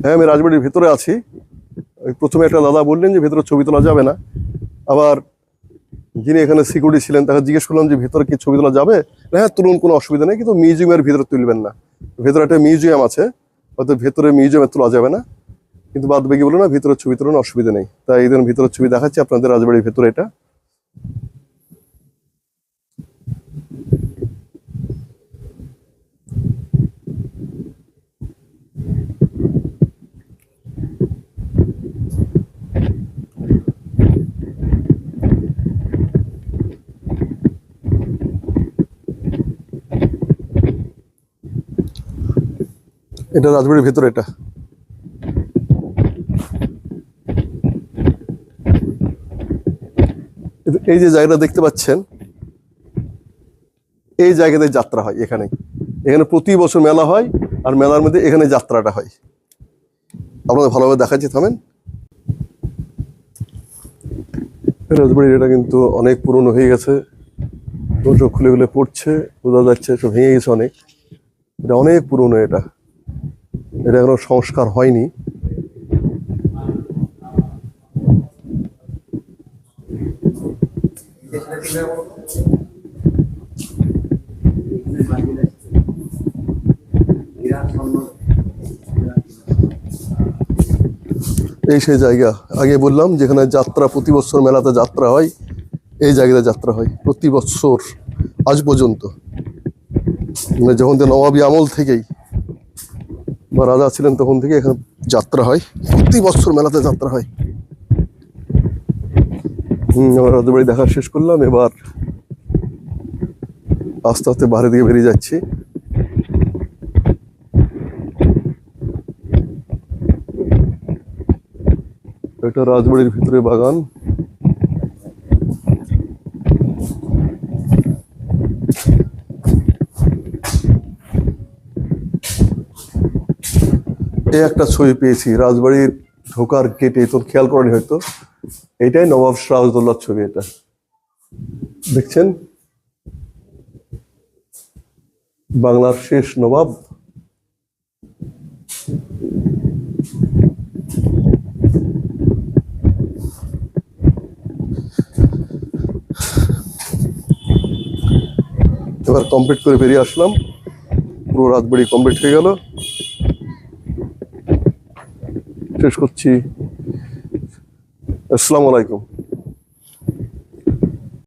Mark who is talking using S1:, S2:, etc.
S1: হ্যাঁ, আমি রাজবাড়ির ভেতরে আছি। প্রথমে একটা দাদা বললেন যে ভেতরে ছবি তোলা যাবে না। আবার যিনি এখানে সিকিউরিটি ছিলেন তাকে জিজ্ঞেস করলাম যে ভেতরে কি ছবি তোলা যাবে। হ্যাঁ, তুলুন, কোনো অসুবিধা নেই, কিন্তু মিউজিয়ামের ভিতরে তুলবেন না। ভেতরে একটা মিউজিয়াম আছে, হয়তো ভেতরে মিউজিয়ামে তোলা যাবে না, কিন্তু বাদ বাকি বলো না ভিতরে ছবি তোলার অসুবিধা নেই। তাই এই ধরনের ভিতরের ছবি দেখাচ্ছি আপনাদের রাজবাড়ির ভেতরে। এটা এটা রাজবাড়ির ভেতরে। এটা এই যে জায়গাটা দেখতে পাচ্ছেন, এই জায়গাতে যাত্রা হয়। এখানে এখানে প্রতি বছর মেলা হয়, আর মেলার মধ্যে এখানে যাত্রাটা হয়। আপনাদের ভালোভাবে দেখাচ্ছি, থামেন। রাজবাড়ির এটা কিন্তু অনেক পুরনো হয়ে গেছে, সব খুলে খুলে পড়ছে, বোঝা যাচ্ছে সব ভেঙে গেছে অনেক। এটা অনেক পুরনো। এটা এটা এখনো সংস্কার হয়নি। এই সেই জায়গা, আগে বললাম যেখানে যাত্রা প্রতি বছর মেলাতে যাত্রা হয়। এই জায়গাতে যাত্রা হয় প্রতি বছর আজ পর্যন্ত, মানে যখন নবাবী আমল থেকেই বা রাজা ছিলেন তখন থেকে এখানে যাত্রা হয়। প্রতি বছর মেলাতে যাত্রা হয়। আমরা রাজবাড়ি দেখা শেষ করলাম, এবার আস্তে আস্তে বাইরে দিকে বেরিয়ে যাচ্ছি। এটা রাজবাড়ির ভিতরে বাগান। এই একটা ছবি পেয়েছি রাজবাড়ির ঢোকার গেটে, তো খেয়াল করেনি হয়তো। এটাই নবাব সিরাজউদ্দৌলার ছবি। এটা দেখছেন, বাংলার শেষ নবাব। এবার কমপ্লিট করে বেরিয়ে আসলাম, পুরো রাজবাড়ি কমপ্লিট হয়ে গেল। শেষ করছি। আসসালামু আলাইকুম।